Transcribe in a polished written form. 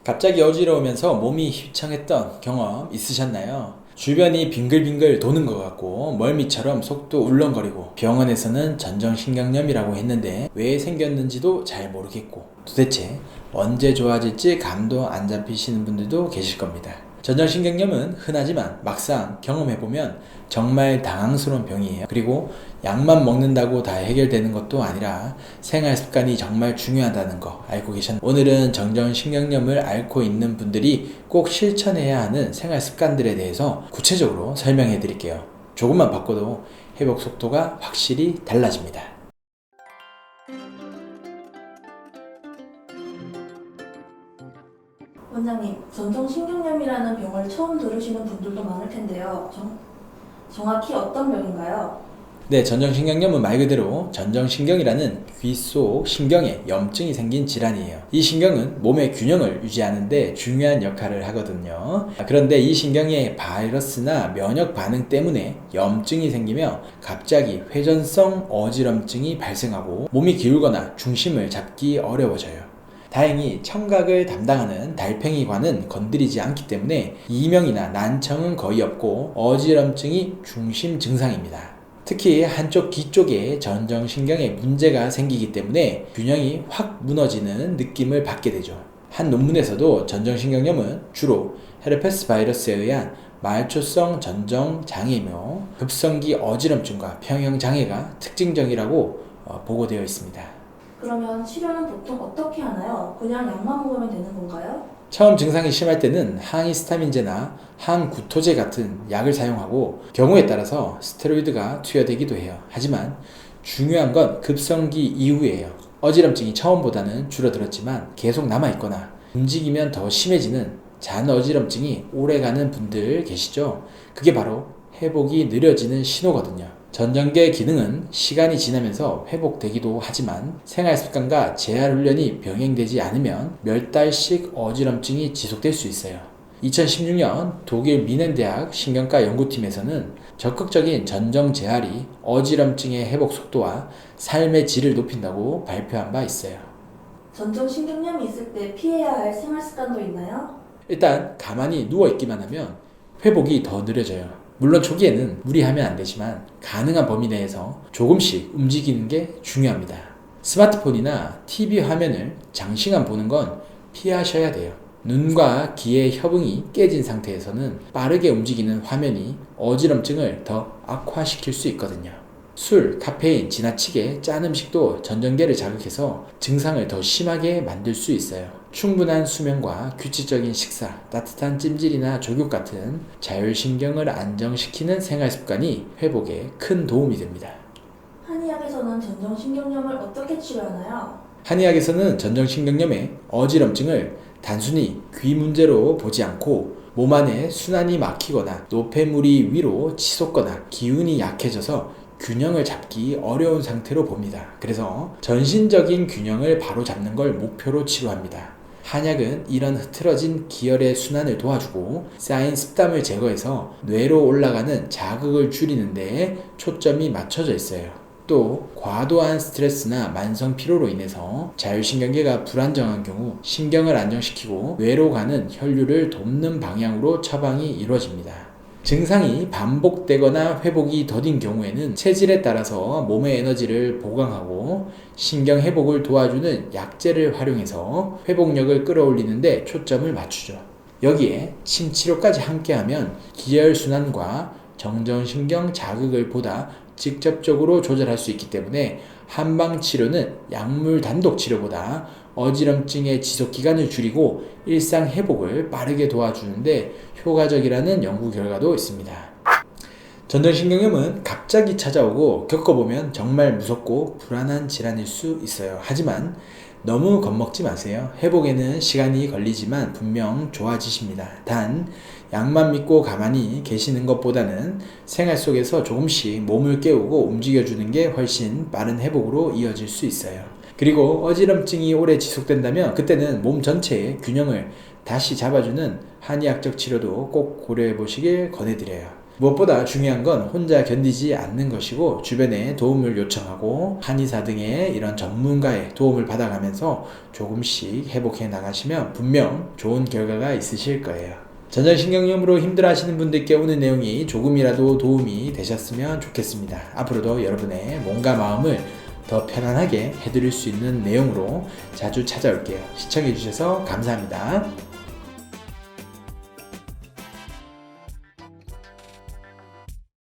갑자기 어지러우면서 몸이 휘청했던 경험 있으셨나요? 주변이 빙글빙글 도는 것 같고 멀미처럼 속도 울렁거리고 병원에서는 전정신경염이라고 했는데 왜 생겼는지도 잘 모르겠고 도대체 언제 좋아질지 감도 안 잡히시는 분들도 계실 겁니다. 전정신경염은 흔하지만 막상 경험해보면 정말 당황스러운 병이에요. 그리고 약만 먹는다고 다 해결되는 것도 아니라 생활 습관이 정말 중요하다는 거 알고 계셨나요? 오늘은 전정신경염을 앓고 있는 분들이 꼭 실천해야 하는 생활 습관들에 대해서 구체적으로 설명해 드릴게요. 조금만 바꿔도 회복 속도가 확실히 달라집니다. 원장님, 전정신경염이라는 병을 처음 들으시는 분들도 많을 텐데요. 정확히 어떤 병인가요? 네, 전정신경염은 말 그대로 전정신경이라는 귀 속 신경에 염증이 생긴 질환이에요. 이 신경은 몸의 균형을 유지하는 데 중요한 역할을 하거든요. 그런데 이 신경에 바이러스나 면역 반응 때문에 염증이 생기며 갑자기 회전성 어지럼증이 발생하고 몸이 기울거나 중심을 잡기 어려워져요. 다행히 청각을 담당하는 달팽이관은 건드리지 않기 때문에 이명이나 난청은 거의 없고 어지럼증이 중심 증상입니다. 특히 한쪽 귀 쪽에 전정신경에 문제가 생기기 때문에 균형이 확 무너지는 느낌을 받게 되죠. 한 논문에서도 전정신경염은 주로 헤르페스 바이러스에 의한 말초성 전정장애이며 급성기 어지럼증과 평형장애가 특징적이라고 보고되어 있습니다. 그러면 치료는 보통 어떻게 하나요? 그냥 약만 먹으면 되는 건가요? 처음 증상이 심할 때는 항히스타민제나 항구토제 같은 약을 사용하고 경우에 따라서 스테로이드가 투여되기도 해요. 하지만 중요한 건 급성기 이후에요. 어지럼증이 처음보다는 줄어들었지만 계속 남아있거나 움직이면 더 심해지는 잔어지럼증이 오래가는 분들 계시죠? 그게 바로 회복이 느려지는 신호거든요. 전정계 기능은 시간이 지나면서 회복되기도 하지만 생활습관과 재활훈련이 병행되지 않으면 몇 달씩 어지럼증이 지속될 수 있어요. 2016년 독일 미넨대학 신경과 연구팀에서는 적극적인 전정 재활이 어지럼증의 회복 속도와 삶의 질을 높인다고 발표한 바 있어요. 전정신경염이 있을 때 피해야 할 생활 습관도 있나요? 일단 가만히 누워있기만 하면 회복이 더 느려져요. 물론 초기에는 무리하면 안 되지만 가능한 범위 내에서 조금씩 움직이는 게 중요합니다. 스마트폰이나 TV 화면을 장시간 보는 건 피하셔야 돼요. 눈과 귀의 협응이 깨진 상태에서는 빠르게 움직이는 화면이 어지럼증을 더 악화시킬 수 있거든요. 술, 카페인, 지나치게 짠 음식도 전정계를 자극해서 증상을 더 심하게 만들 수 있어요. 충분한 수면과 규칙적인 식사, 따뜻한 찜질이나 족욕 같은 자율신경을 안정시키는 생활습관이 회복에 큰 도움이 됩니다. 한의학에서는 전정신경염을 어떻게 치료하나요? 한의학에서는 전정신경염의 어지럼증을 단순히 귀 문제로 보지 않고 몸 안에 순환이 막히거나 노폐물이 위로 치솟거나 기운이 약해져서 균형을 잡기 어려운 상태로 봅니다. 그래서 전신적인 균형을 바로 잡는 걸 목표로 치료합니다. 한약은 이런 흐트러진 기혈의 순환을 도와주고 쌓인 습담을 제거해서 뇌로 올라가는 자극을 줄이는 데 초점이 맞춰져 있어요. 또 과도한 스트레스나 만성 피로로 인해서 자율신경계가 불안정한 경우 신경을 안정시키고 뇌로 가는 혈류를 돕는 방향으로 처방이 이루어집니다. 증상이 반복되거나 회복이 더딘 경우에는 체질에 따라서 몸의 에너지를 보강하고 신경 회복을 도와주는 약제를 활용해서 회복력을 끌어올리는데 초점을 맞추죠. 여기에 침치료까지 함께하면 기혈순환과 정전신경 자극을 보다 직접적으로 조절할 수 있기 때문에 한방치료는 약물 단독 치료보다 어지럼증의 지속기간을 줄이고 일상 회복을 빠르게 도와주는데 효과적이라는 연구 결과도 있습니다. 전정신경염은 갑자기 찾아오고 겪어보면 정말 무섭고 불안한 질환일 수 있어요. 하지만 너무 겁먹지 마세요. 회복에는 시간이 걸리지만 분명 좋아지십니다. 단 약만 믿고 가만히 계시는 것보다는 생활 속에서 조금씩 몸을 깨우고 움직여주는 게 훨씬 빠른 회복으로 이어질 수 있어요. 그리고 어지럼증이 오래 지속된다면 그때는 몸 전체의 균형을 다시 잡아주는 한의학적 치료도 꼭 고려해 보시길 권해드려요. 무엇보다 중요한 건 혼자 견디지 않는 것이고 주변에 도움을 요청하고 한의사 등의 이런 전문가의 도움을 받아가면서 조금씩 회복해 나가시면 분명 좋은 결과가 있으실 거예요. 전정신경염으로 힘들어하시는 분들께 오늘 내용이 조금이라도 도움이 되셨으면 좋겠습니다. 앞으로도 여러분의 몸과 마음을 더 편안하게 해드릴 수 있는 내용으로 자주 찾아올게요. 시청해주셔서 감사합니다.